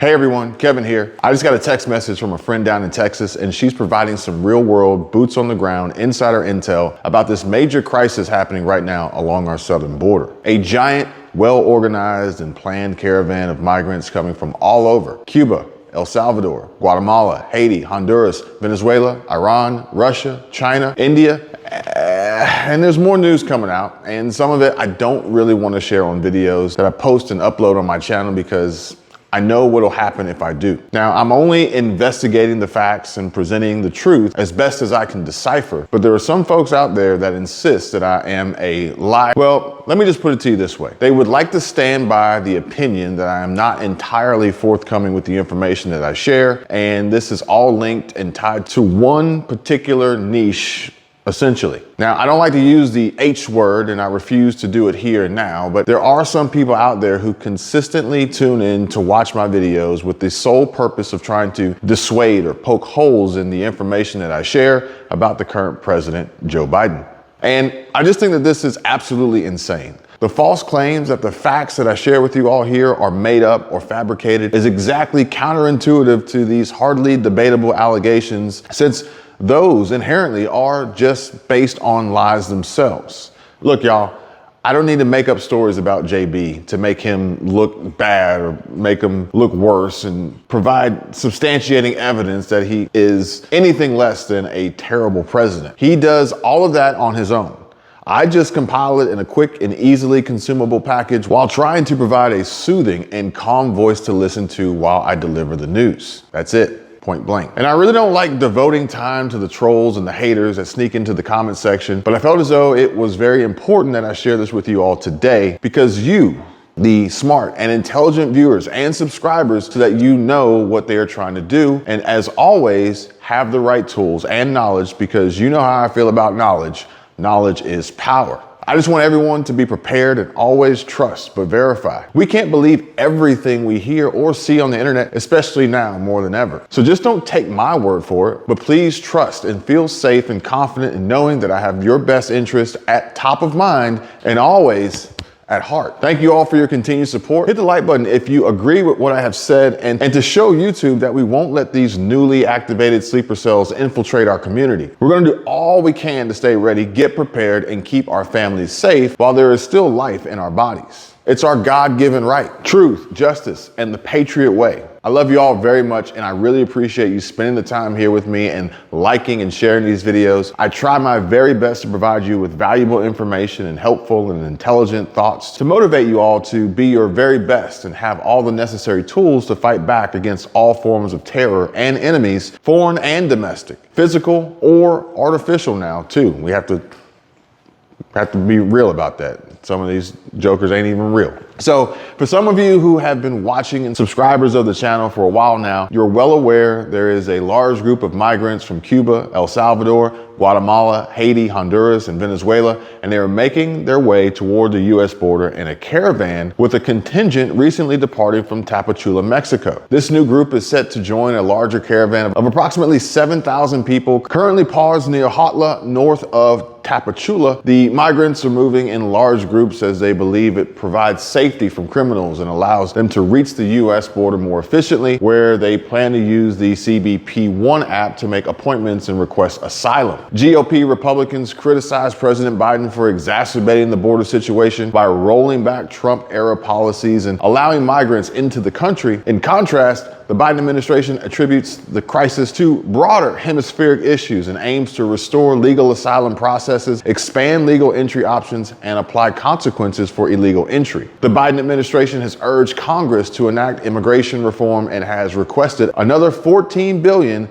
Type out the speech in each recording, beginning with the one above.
Hey everyone, Kevin here. I just got a text message from a friend down in Texas, and she's providing some real world, boots on the ground, insider intel about this major crisis happening right now along our southern border. A giant, well-organized and planned caravan of migrants coming from all over: Cuba, El Salvador, Guatemala, Haiti, Honduras, Venezuela, Iran, Russia, China, India, and there's more news coming out, and some of it I don't really want to share on videos that I post and upload on my channel because I know what'll happen if I do. Now, I'm only investigating the facts and presenting the truth as best as I can decipher, but there are some folks out there that insist that I am a liar. Well, let me just put it to you this way. They would like to stand by the opinion that I am not entirely forthcoming with the information that I share, and this is all linked and tied to one particular niche, essentially. Now, I don't like to use the H word, and I refuse to do it here and now, but there are some people out there who consistently tune in to watch my videos with the sole purpose of trying to dissuade or poke holes in the information that I share about the current president, Joe Biden. And I just think that this is absolutely insane. The false claims that the facts that I share with you all here are made up or fabricated is exactly counterintuitive to these hardly debatable allegations, since those inherently are just based on lies themselves. Look, y'all, I don't need to make up stories about JB to make him look bad or make him look worse and provide substantiating evidence that he is anything less than a terrible president. He does all of that on his own. I just compile it in a quick and easily consumable package while trying to provide a soothing and calm voice to listen to while I deliver the news. That's it. Point blank. And I really don't like devoting time to the trolls and the haters that sneak into the comment section, but I felt as though it was very important that I share this with you all today because you, the smart and intelligent viewers and subscribers, so that you know what they are trying to do, and as always, have the right tools and knowledge, because you know how I feel about knowledge. Knowledge is power. I just want everyone to be prepared and always trust but verify. We can't believe everything we hear or see on the internet, especially now more than ever. So just don't take my word for it, but please trust and feel safe and confident in knowing that I have your best interest at top of mind and always at heart. Thank you all for your continued support. Hit the like button if you agree with what I have said, and to show YouTube that we won't let these newly activated sleeper cells infiltrate our community. We're gonna do all we can to stay ready, get prepared, and keep our families safe while there is still life in our bodies. It's our God-given right. Truth, justice, and the patriot way. I love you all very much, and I really appreciate you spending the time here with me and liking and sharing these videos. I try my very best to provide you with valuable information and helpful and intelligent thoughts to motivate you all to be your very best and have all the necessary tools to fight back against all forms of terror and enemies, foreign and domestic, physical or artificial now too. We have to be real about that. Some of these jokers ain't even real. So for some of you who have been watching and subscribers of the channel for a while now, you're well aware there is a large group of migrants from Cuba, El Salvador, Guatemala, Haiti, Honduras, and Venezuela, and they are making their way toward the US border in a caravan with a contingent recently departing from Tapachula, Mexico. This new group is set to join a larger caravan of approximately 7,000 people currently paused near Jotla, north of Tapachula. The migrants are moving in large groups as they believe it provides safety from criminals and allows them to reach the US border more efficiently, where they plan to use the CBP-1 app to make appointments and request asylum. GOP Republicans criticized President Biden for exacerbating the border situation by rolling back Trump-era policies and allowing migrants into the country. In contrast, the Biden administration attributes the crisis to broader hemispheric issues and aims to restore legal asylum processes, expand legal entry options, and apply consequences for illegal entry. The Biden administration has urged Congress to enact immigration reform and has requested another $14 billion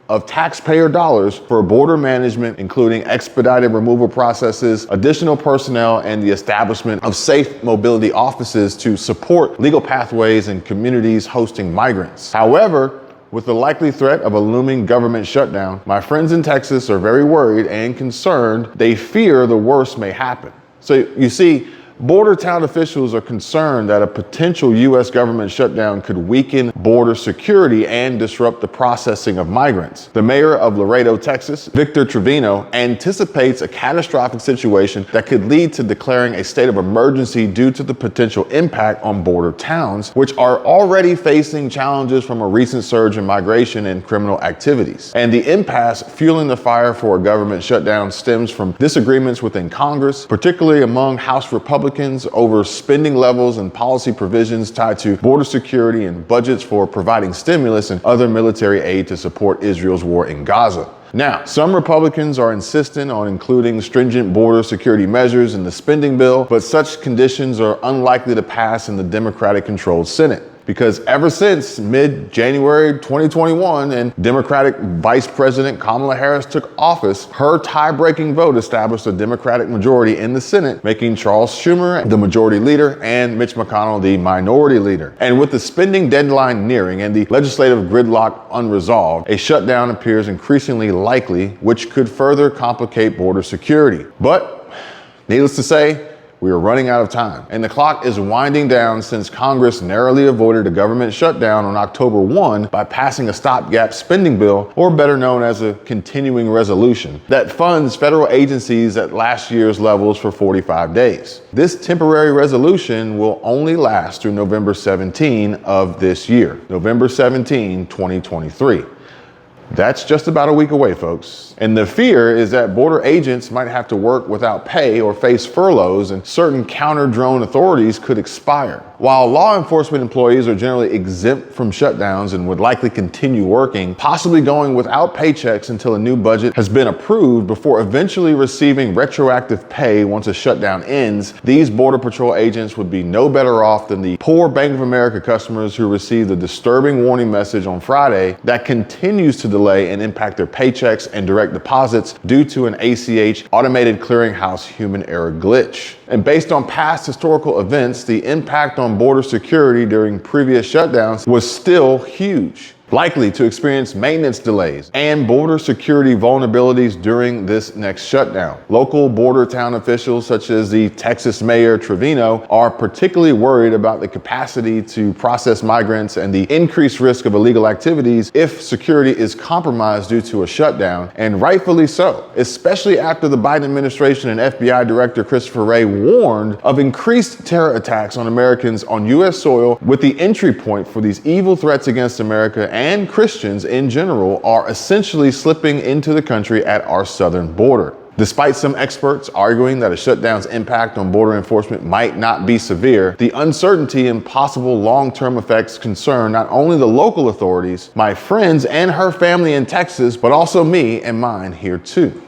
of taxpayer dollars for border management, including expedited removal processes, additional personnel, and the establishment of safe mobility offices to support legal pathways in communities hosting migrants. However, with the likely threat of a looming government shutdown, my friends in Texas are very worried and concerned. They fear the worst may happen. So you see, Border town officials are concerned that a potential U.S. government shutdown could weaken border security and disrupt the processing of migrants. The mayor of Laredo, Texas, Victor Trevino, anticipates a catastrophic situation that could lead to declaring a state of emergency due to the potential impact on border towns, which are already facing challenges from a recent surge in migration and criminal activities. And the impasse fueling the fire for a government shutdown stems from disagreements within Congress, particularly among House Republicans over spending levels and policy provisions tied to border security and budgets for providing stimulus and other military aid to support Israel's war in Gaza. Now, some Republicans are insistent on including stringent border security measures in the spending bill, but such conditions are unlikely to pass in the Democratic-controlled Senate. Because ever since mid-January 2021 and Democratic Vice President Kamala Harris took office, her tie-breaking vote established a Democratic majority in the Senate, making Charles Schumer the majority leader and Mitch McConnell the minority leader. And with the spending deadline nearing and the legislative gridlock unresolved, a shutdown appears increasingly likely, which could further complicate border security. But needless to say, we are running out of time, and the clock is winding down since Congress narrowly avoided a government shutdown on October 1 by passing a stopgap spending bill, or better known as a continuing resolution, that funds federal agencies at last year's levels for 45 days. This temporary resolution will only last through November 17 of this year, November 17, 2023. That's just about a week away, folks. And the fear is that border agents might have to work without pay or face furloughs, and certain counter-drone authorities could expire. While law enforcement employees are generally exempt from shutdowns and would likely continue working, possibly going without paychecks until a new budget has been approved before eventually receiving retroactive pay once a shutdown ends, these Border Patrol agents would be no better off than the poor Bank of America customers who received a disturbing warning message on Friday that continues to delay and impact their paychecks and direct deposits due to an ACH automated clearinghouse human error glitch. And based on past historical events, the impact on border security during previous shutdowns was still huge, likely to experience maintenance delays and border security vulnerabilities during this next shutdown. Local border town officials, such as the Texas Mayor Trevino, are particularly worried about the capacity to process migrants and the increased risk of illegal activities if security is compromised due to a shutdown, and rightfully so, especially after the Biden administration and FBI Director Christopher Wray warned of increased terror attacks on Americans on U.S. soil, with the entry point for these evil threats against America and Christians in general are essentially slipping into the country at our southern border. Despite some experts arguing that a shutdown's impact on border enforcement might not be severe, the uncertainty and possible long-term effects concern not only the local authorities, my friends and her family in Texas, but also me and mine here too.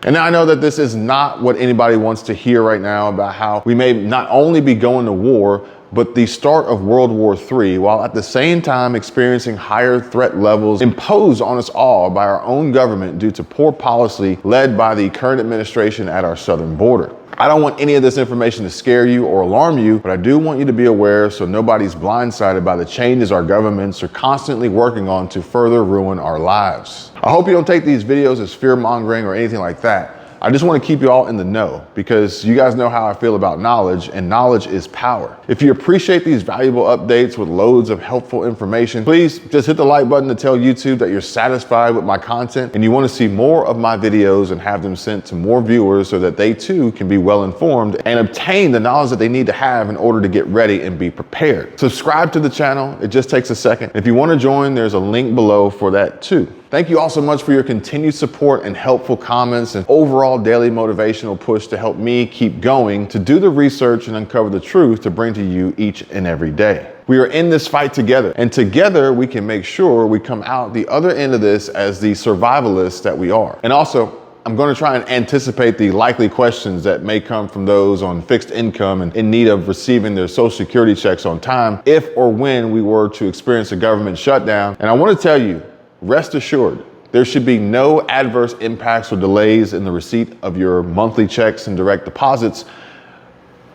And now I know that this is not what anybody wants to hear right now about how we may not only be going to war, but the start of World War III, while at the same time experiencing higher threat levels imposed on us all by our own government due to poor policy led by the current administration at our southern border. I don't want any of this information to scare you or alarm you, but I do want you to be aware so nobody's blindsided by the changes our governments are constantly working on to further ruin our lives. I hope you don't take these videos as fear-mongering or anything like that. I just want to keep you all in the know, because you guys know how I feel about knowledge, and knowledge is power. If you appreciate these valuable updates with loads of helpful information, please just hit the like button to tell YouTube that you're satisfied with my content and you want to see more of my videos and have them sent to more viewers so that they too can be well informed and obtain the knowledge that they need to have in order to get ready and be prepared. Subscribe to the channel. It just takes a second. If you want to join, there's a link below for that too. Thank you all so much for your continued support and helpful comments and overall daily motivational push to help me keep going, to do the research and uncover the truth to bring to you each and every day. We are in this fight together, and together we can make sure we come out the other end of this as the survivalists that we are. And also, I'm going to try and anticipate the likely questions that may come from those on fixed income and in need of receiving their Social Security checks on time if or when we were to experience a government shutdown. And I want to tell you, rest assured, there should be no adverse impacts or delays in the receipt of your monthly checks and direct deposits.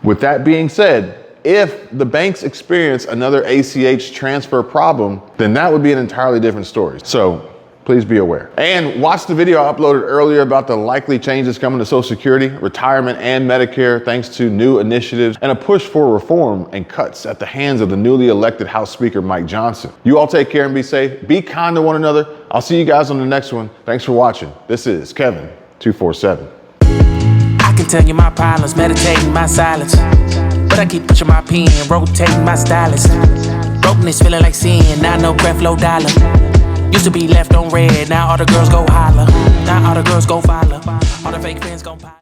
With that being said, if the banks experience another ACH transfer problem, then that would be an entirely different story. So Please be aware. And watch the video I uploaded earlier about the likely changes coming to Social Security, retirement, and Medicare thanks to new initiatives and a push for reform and cuts at the hands of the newly elected House Speaker Mike Johnson. You all take care and be safe. Be kind to one another. I'll see you guys on the next one. Thanks for watching. This is Kevin 247. I can tell you my problems, meditating my silence, but I keep pushing my pen, rotating my stylus. Brokenness feeling like sin, now no breath, low dollar. Used to be left on red, now all the girls go holler. Now all the girls go follow. All the fake friends gon' pop.